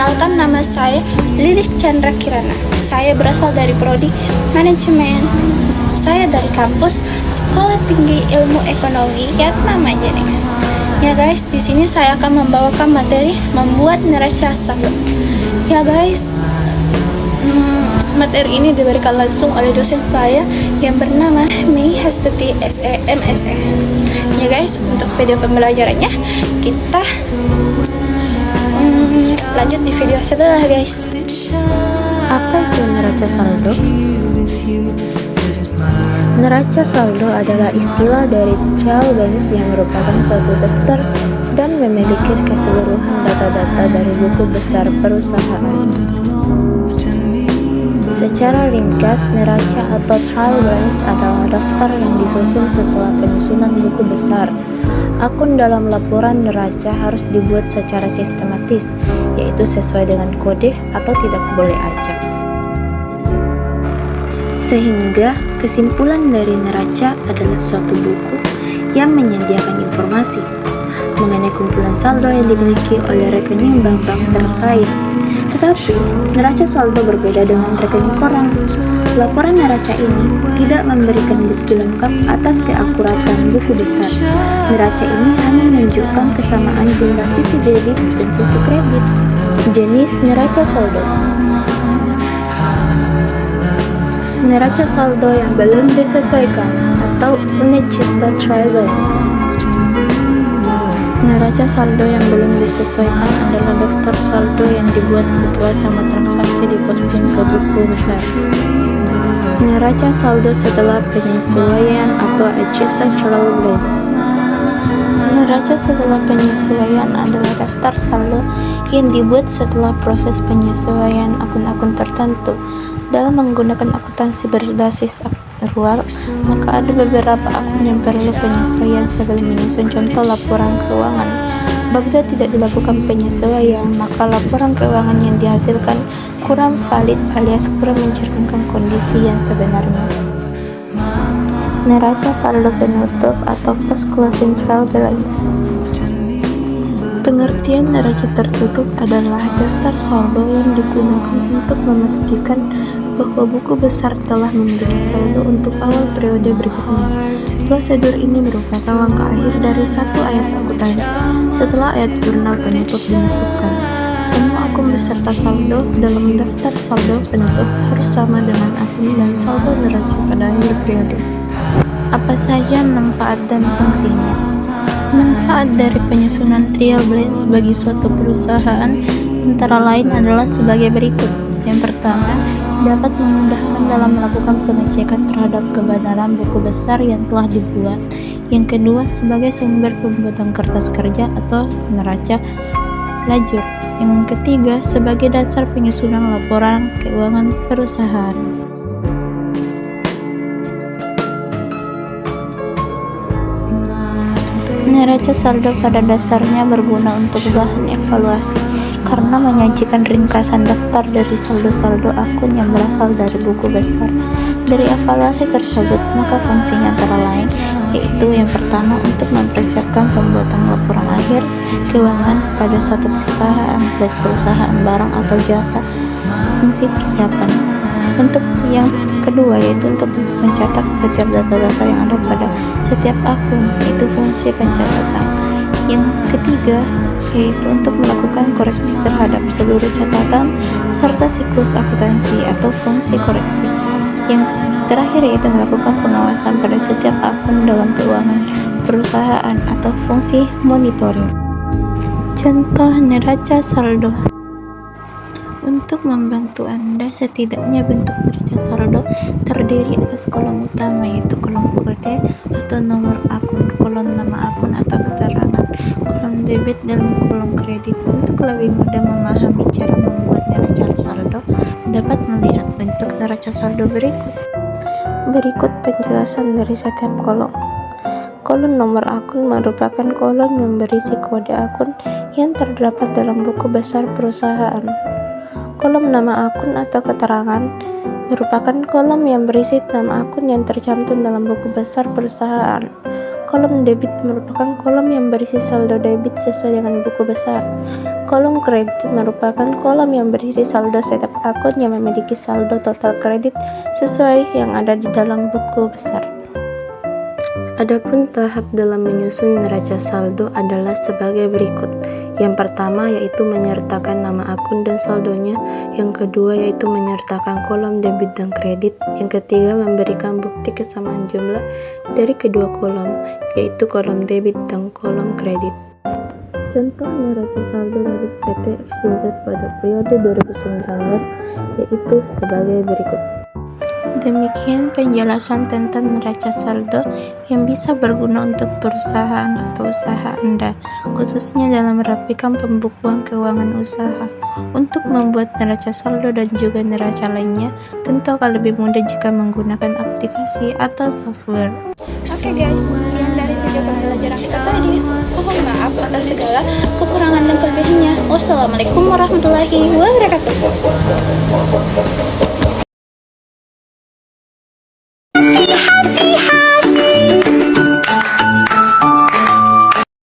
Perkenalkan, nama saya Lilis Chandra Kirana. Saya berasal dari Prodi Manajemen. Saya dari kampus Sekolah Tinggi Ilmu Ekonomi Yatma Majalengka. Ya guys, di sini saya akan membawakan materi membuat neraca saldo. Ya guys, materi ini diberikan langsung oleh dosen saya yang bernama Mei Hastuti SE MSE. Ya guys, untuk video pembelajarannya kita lanjut di video sebelah guys. Apa itu neraca saldo? Neraca saldo adalah istilah dari trial balance yang merupakan suatu daftar dan memiliki keseluruhan data-data dari buku besar perusahaan. Secara ringkas, neraca atau trial balance adalah daftar yang disusun setelah penyusunan buku besar. Akun dalam laporan neraca harus dibuat secara sistematis, yaitu sesuai dengan kode atau tidak boleh acak. Sehingga kesimpulan dari neraca adalah suatu buku yang menyediakan informasi mengenai kumpulan saldo yang dimiliki oleh rekening bank-bank terkait. Tetapi, neraca saldo berbeda dengan rekening koran. Laporan neraca ini tidak memberikan bukti lengkap atas keakuratan buku besar. Neraca ini hanya menunjukkan kesamaan jumlah sisi debit dan sisi kredit. Jenis neraca saldo. Neraca saldo yang belum disesuaikan atau unadjusted trial balance. Neraca saldo yang belum disesuaikan adalah daftar saldo yang dibuat setelah semua transaksi diposting ke buku besar. Neraca saldo setelah penyesuaian atau adjusted trial balance. Neraca setelah penyesuaian adalah daftar saldo yang dibuat setelah proses penyesuaian akun-akun tertentu. Dalam menggunakan akuntansi berbasis akrual, maka ada beberapa akun yang perlu penyesuaian sebelum menyusun contoh laporan keuangan. Apabila tidak dilakukan penyesuaian, maka laporan keuangan yang dihasilkan kurang valid alias kurang mencerminkan kondisi yang sebenarnya. Neraca saldo penutup atau post-closing trial balance. Pengertian neraca tertutup adalah daftar saldo yang digunakan untuk memastikan bahwa buku besar telah memiliki saldo untuk awal periode berikutnya. Prosedur ini merupakan langkah akhir dari satu ayat akuntansi. Setelah ayat jurnal penutup dimasukkan, semua akun beserta saldo dalam daftar saldo penutup harus sama dengan akun dan saldo neraca pada akhir periode. Apa saja manfaat dan fungsinya? Manfaat dari penyusunan trial balance bagi suatu perusahaan antara lain adalah sebagai berikut. Yang pertama, dapat memudahkan dalam melakukan pengecekan terhadap kebenaran buku besar yang telah dibuat. Yang kedua, sebagai sumber pembuatan kertas kerja atau neraca lajur. Yang ketiga, sebagai dasar penyusunan laporan keuangan perusahaan. Neraca saldo pada dasarnya berguna untuk bahan evaluasi karena menyajikan ringkasan daftar dari saldo-saldo akun yang berasal dari buku besar. Dari evaluasi tersebut, maka fungsinya antara lain yaitu yang pertama untuk mempersiapkan pembuatan laporan akhir keuangan pada suatu perusahaan, baik perusahaan barang atau jasa. Fungsi persiapan. Untuk yang kedua yaitu untuk mencatat setiap data-data yang ada pada setiap akun, yaitu fungsi pencatatan. Yang ketiga yaitu untuk melakukan koreksi terhadap seluruh catatan serta siklus akuntansi atau fungsi koreksi. Yang terakhir yaitu melakukan pengawasan pada setiap akun dalam keuangan perusahaan atau fungsi monitoring. Contoh neraca saldo. Untuk membantu Anda, setidaknya bentuk neraca saldo terdiri atas kolom utama yaitu kolom kode atau nomor akun, kolom nama akun atau keterangan, kolom debit dan kolom kredit. Untuk lebih mudah memahami cara membuat neraca saldo, dapat melihat bentuk neraca saldo berikut. Berikut penjelasan dari setiap kolom. Kolom nomor akun merupakan kolom yang berisi kode akun yang terdapat dalam buku besar perusahaan. Kolom nama akun atau keterangan merupakan kolom yang berisi nama akun yang tercantum dalam buku besar perusahaan. Kolom debit merupakan kolom yang berisi saldo debit sesuai dengan buku besar. Kolom kredit merupakan kolom yang berisi saldo setiap akun yang memiliki saldo total kredit sesuai yang ada di dalam buku besar. Adapun tahap dalam menyusun neraca saldo adalah sebagai berikut. Yang pertama yaitu menyertakan nama akun dan saldonya. Yang kedua yaitu menyertakan kolom debit dan kredit. Yang ketiga memberikan bukti kesamaan jumlah dari kedua kolom, yaitu kolom debit dan kolom kredit. Contoh neraca saldo dari PT XYZ pada periode 2019 yaitu sebagai berikut. Demikian penjelasan tentang neraca saldo yang bisa berguna untuk perusahaan atau usaha Anda, khususnya dalam merapikan pembukuan keuangan usaha. Untuk membuat neraca saldo dan juga neraca lainnya, tentu akan lebih mudah jika menggunakan aplikasi atau software. Oke guys, sekian dari video pembelajaran kita tadi. Mohon maaf atas segala kekurangan dan kelebihannya. Wassalamualaikum warahmatullahi wabarakatuh.